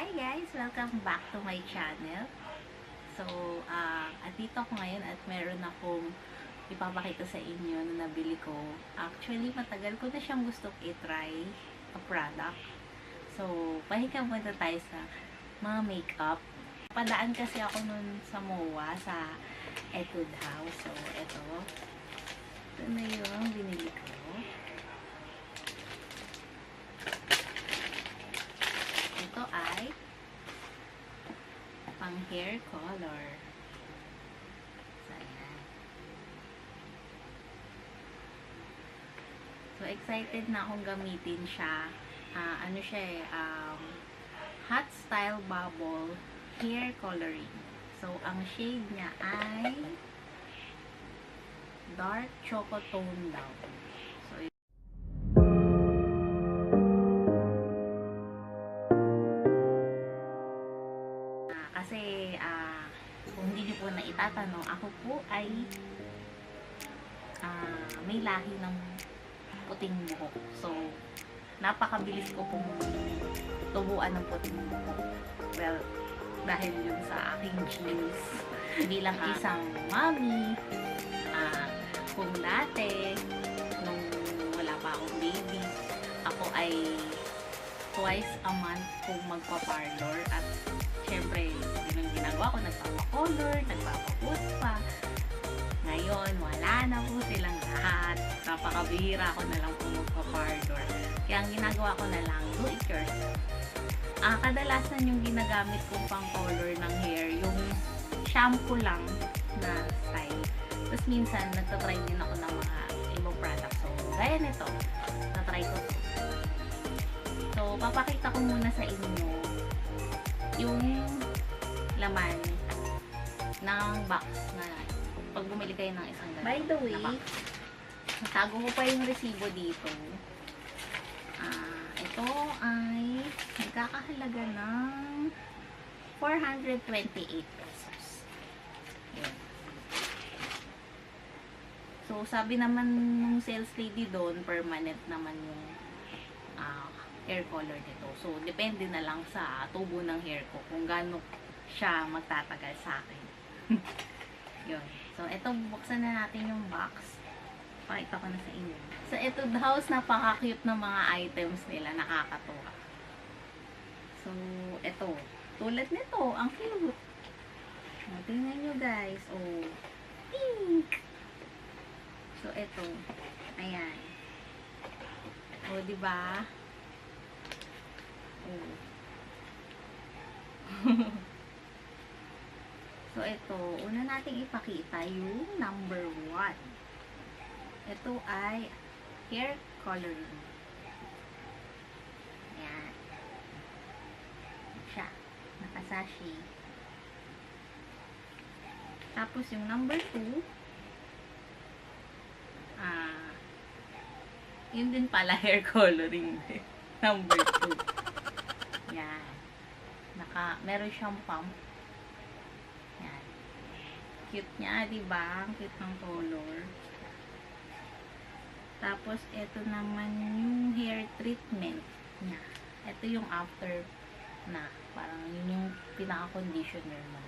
Hi guys! Welcome back to my channel. So, andito ako ngayon at meron akong ipapakita sa inyo na nabili ko. Actually, matagal ko na siyang gustong i-try a product. So, pahinga muna tayo sa mga makeup. Padaan kasi ako nun sa MOA, sa Etude house. So, ito na yung binili ko. Ito ay pang hair color. So, ayan. So, excited na akong gamitin siya. Ano siya eh, hot style bubble hair coloring. So, ang shade niya ay dark choco tone daw. So, kasi kung hindi niyo po na itatanong, ako po ay may lahi ng puting buhok. So, napakabilis ko pong tubuan ng puting buhok. Well, dahil yun sa aking genes. Bilang isang mommy, kung dati, nung wala pa akong baby, ako ay twice a month kung magpa-parlor at syempre, yun yung ginagawa ko, nagpapacolor, nagpapapoot pa. Ngayon, wala na po silang lahat. Napakabihira ko na lang po magpa-parlor. Kaya ang ginagawa ko na lang, do it yourself. Kadalasan yung ginagamit kong pang color ng hair, yung shampoo lang na style. Tapos minsan, nagtatry din ako ng mga ibang products. So, gaya nito, natry ko. So, papakita ko muna sa inyo yung laman ng box na pag bumili kayo ng isang ganito. By the way, natago ko pa yung resibo dito. Ito ay nagkakahalaga ng 428 pesos. Ayan. So, sabi naman ng sales lady doon, permanent naman yung hair color nito. So, depende na lang sa tubo ng hair ko kung gaano siya magtatagal sa akin. Yun. So, ito, buksan na natin yung box. Pakita ko na sa inyo. Sa Etude house, napaka-cute ng mga items nila. Nakakatuwa. So, ito. Tulad nito. Ang cute. Tingnan nyo, guys. Oh, pink! So, ito. Ayan. Oh, diba? Oh. So, ito. Una nating ipakita yung number 1. Ito ay hair coloring. Ayan. Siya. Nakasashi. Tapos yung number 2, yun din pala hair coloring. Number 2. Yan. Meron siyang pump. Yan. Cute niya, diba? Ang cute ng color. Tapos, ito naman yung hair treatment niya. Ito yung after na. Parang yun yung pinaka-conditioner mo.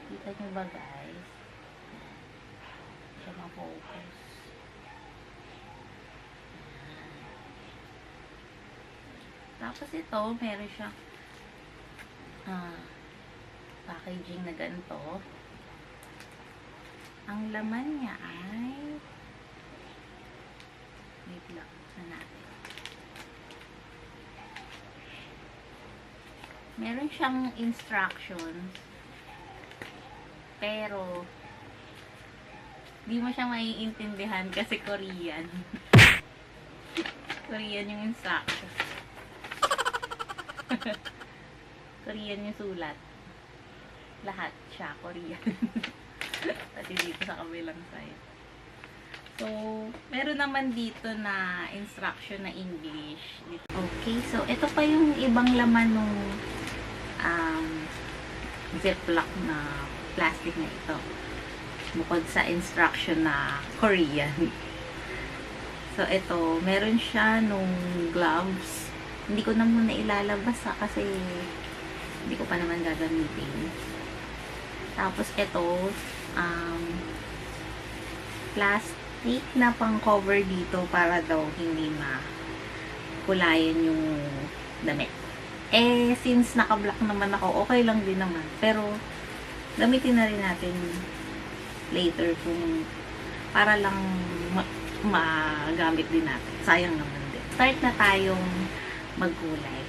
Kita nyo ba, guys? Siya ma-focus. Tapos ito, meron siya packaging na ganito. Ang laman niya ay wait lang, saan natin? Meron siyang instructions pero di mo siya maiintindihan kasi Korean. Korean yung instructions. Korean yung sulat. Lahat siya Korean. Pati dito sa kabilang side. So, meron naman dito na instruction na English. Okay, so ito pa yung ibang laman ng ziplock na plastic na ito. Bukod sa instruction na Korean. So, ito, meron siya nung gloves Hindi ko na muna ilalabas kasi hindi ko pa naman gagamitin. Tapos ito, plastic na pang cover dito para daw hindi makulayan yung damit. Since naka-black naman ako, okay lang din naman. Pero, gamitin na rin natin later kung para lang magamit din natin. Sayang naman din. Start na tayong magkulay.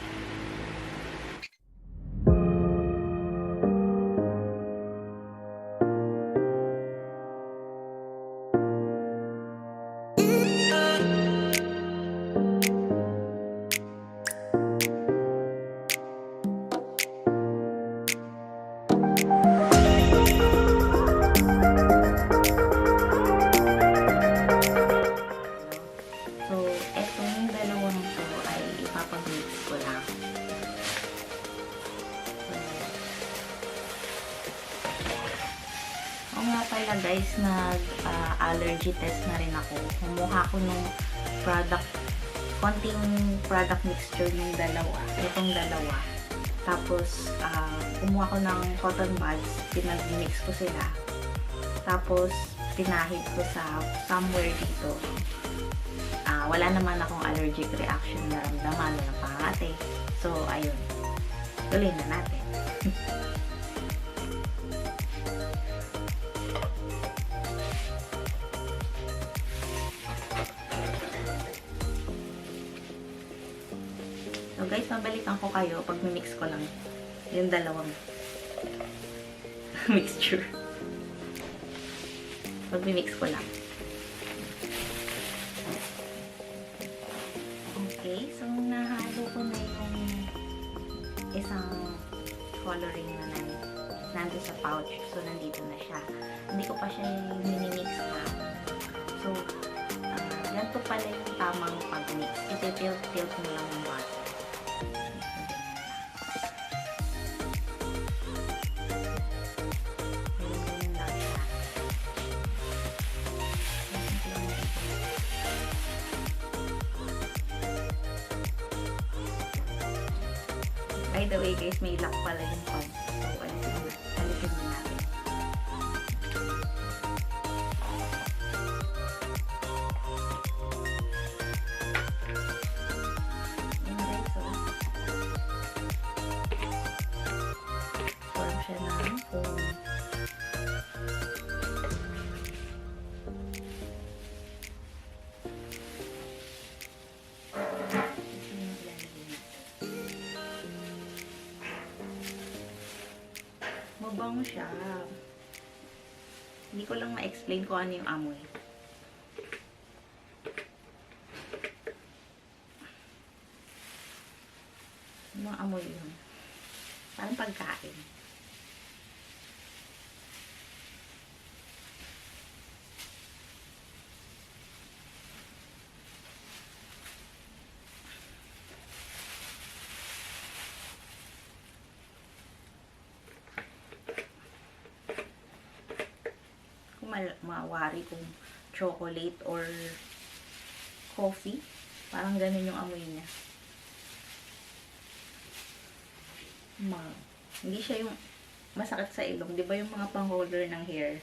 Pala guys, nag-allergy test na rin ako. Kumuha ko nung konting product mixture ng dalawa. Itong dalawa. Tapos, kumuha ko ng cotton buds. Pinag-mix ko sila. Tapos, pinahid ko sa somewhere dito. Wala naman akong allergic reaction na ramdaman ng pangate. So, ayun. Tuloy na natin. So guys, mabalikan ko kayo pag mimix ko lang yung dalawang mixture. Pag mimix ko lang. Okay, so nahalo ko na yung isang coloring na nandun sa pouch. So nandito na siya. Hindi ko pa siya minimix na. So, ganito pala yung tamang pag-mix. Iti-tilt mo lang yung water. By the way guys, may lock pala yung pump. So, alisin mo natin. Yan guys, so. Form siya ng foam. Mabango siya. Hindi ko lang ma-explain kung ano yung amoy. Ano ang amoy yun? Parang pagkain. Mawari kung chocolate or coffee. Parang ganun yung amoy niya. Hindi siya yung masakit sa ilong. Di ba yung mga pang-holder ng hair?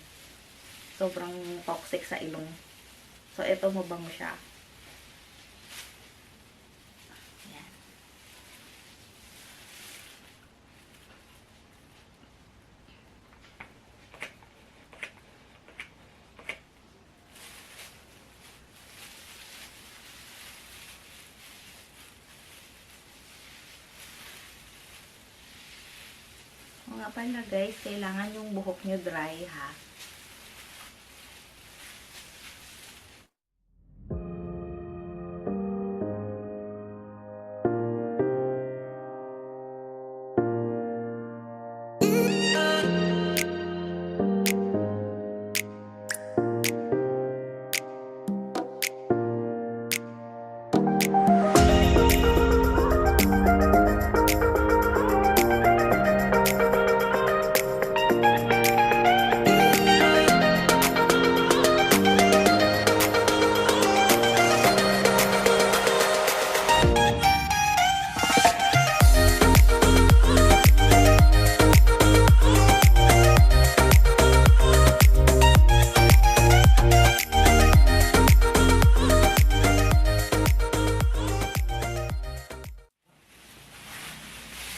Sobrang toxic sa ilong. So, ito mabango siya. O nga pala guys, kailangan yung buhok nyo dry ha.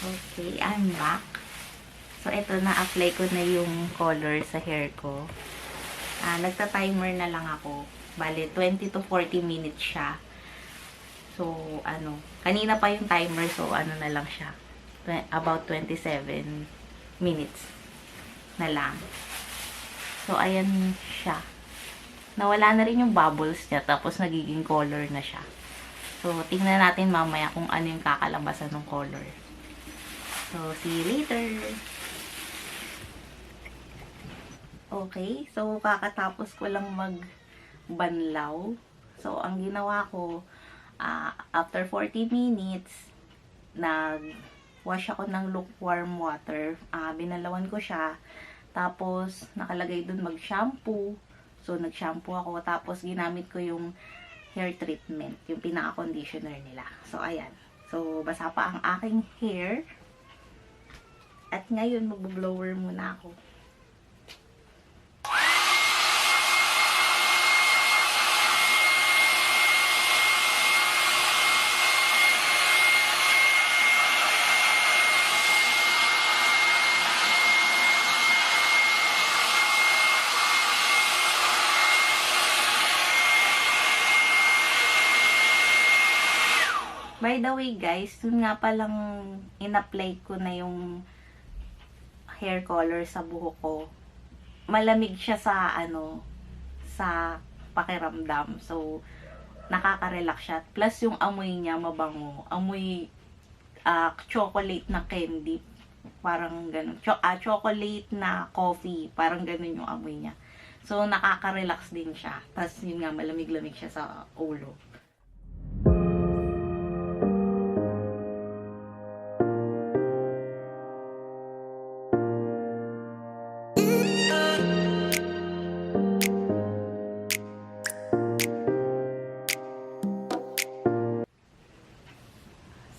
Okay, I'm back. So, ito, na-apply ko na yung color sa hair ko. Nagta-timer na lang ako. Bale, 20 to 40 minutes siya. So, kanina pa yung timer, so na lang siya. About 27 minutes na lang. So, ayan siya. Nawala na rin yung bubbles niya, tapos nagiging color na siya. So, tingnan natin mamaya kung ano yung kakalabasan ng color. So, see you later! Okay, so kakatapos ko lang magbanlaw. So, ang ginawa ko, after 40 minutes, nag-wash ako ng lukewarm water. Binalawan ko siya. Tapos, nakalagay dun mag-shampoo. So, nag-shampoo ako. Tapos, ginamit ko yung hair treatment. Yung pinaka-conditioner nila. So, ayan. So, basa pa ang aking hair. At ngayon, mag-blower muna ako. By the way guys, yun nga palang in-apply ko na yung hair color sa buhok ko. Malamig siya sa sa pakiramdam. So, nakaka-relax siya. Plus yung amoy niya mabango. Amoy chocolate na candy. Parang ganun. Chocolate na coffee. Parang ganun yung amoy niya. So, nakaka-relax din siya. Tapos yun nga, malamig-lamig siya sa ulo.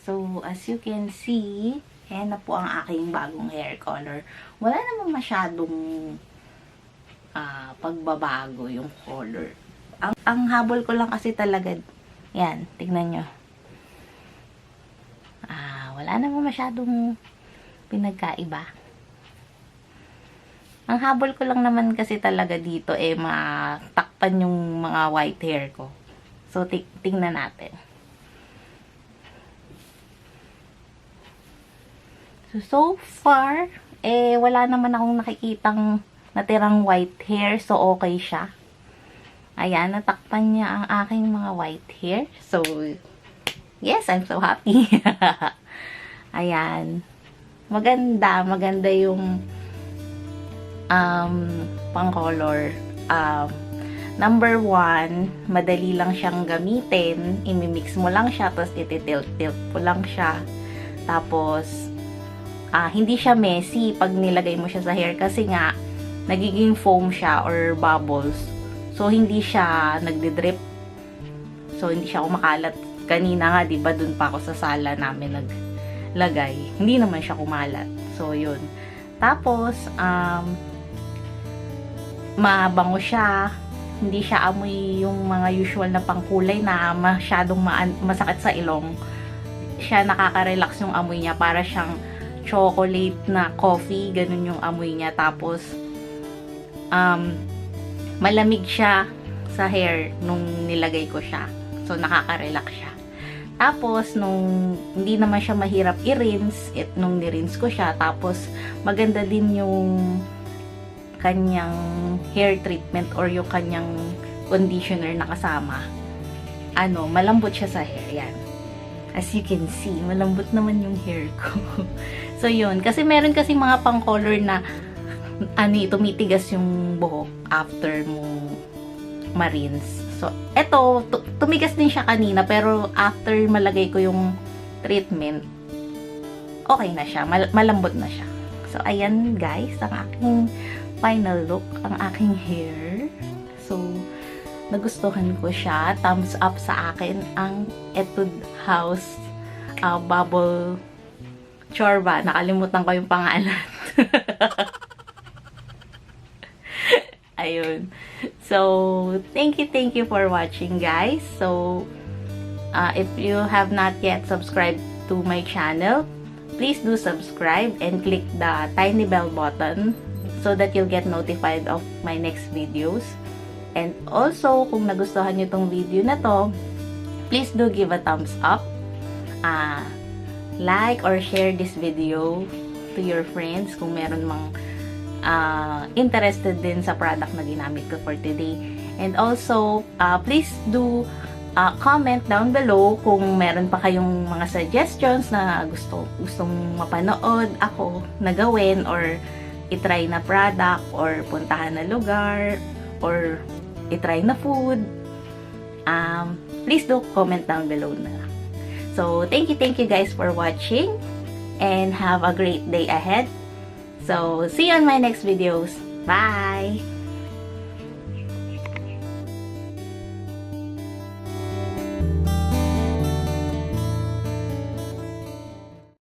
So, as you can see, ayan na po ang aking bagong hair color. Wala naman masyadong pagbabago yung color. Ang habol ko lang kasi talaga, yan, tignan nyo. Wala naman masyadong pinagkaiba. Ang habol ko lang naman kasi talaga dito, matakpan yung mga white hair ko. So, tingnan natin. So far, wala naman akong nakikitang natirang white hair. So, okay siya. Ayan, natakpan niya ang aking mga white hair. So, yes, I'm so happy. Ayan. Maganda yung pang color. Number 1, madali lang siyang gamitin. Imimix mo lang siya, tapos ititilt-tilt mo lang siya. Tapos, hindi siya messy pag nilagay mo siya sa hair kasi nga nagiging foam siya or bubbles. So, hindi siya nagdi-drip. So, hindi siya kumakalat. Kanina nga, diba, dun pa ako sa sala namin naglagay. Hindi naman siya kumalat. So, yun. Tapos, mabango siya. Hindi siya amoy yung mga usual na pangkulay na masyadong masakit sa ilong. Siya nakaka-relax yung amoy niya. Para siyang chocolate na coffee, ganun yung amoy niya. Tapos, malamig siya sa hair nung nilagay ko siya. So, nakaka-relax siya. Tapos, nung hindi naman siya mahirap i-rinse, nung ni-rinse ko siya, tapos, maganda din yung kanyang hair treatment or yung kanyang conditioner na kasama. Malambot siya sa hair. Yan. As you can see, malambot naman yung hair ko. So, yun. Kasi meron kasi mga pang-color na tumitigas yung buhok after mo ma-rinse. So, eto, tumigas din siya kanina, pero after malagay ko yung treatment, okay na siya. Malambot na siya. So, ayan guys, ang aking final look, ang aking hair. So, nagustuhan ko siya. Thumbs up sa akin ang Etude House Bubble Chorba. Nakalimutan ko yung pangalan. Ayun. So, thank you for watching, guys. So, if you have not yet subscribed to my channel, please do subscribe and click the tiny bell button so that you'll get notified of my next videos. And also, kung nagustuhan nyo tong video na to, please do give a thumbs up, like or share this video to your friends kung meron mang interested din sa product na ginamit ko for today. And also, please do comment down below kung meron pa kayong mga suggestions na gustong mapanood ako na gawin or itry na product or puntahan na lugar or itry na food. Please do comment down below na. So, thank you guys for watching and have a great day ahead. So, see you on my next videos. Bye!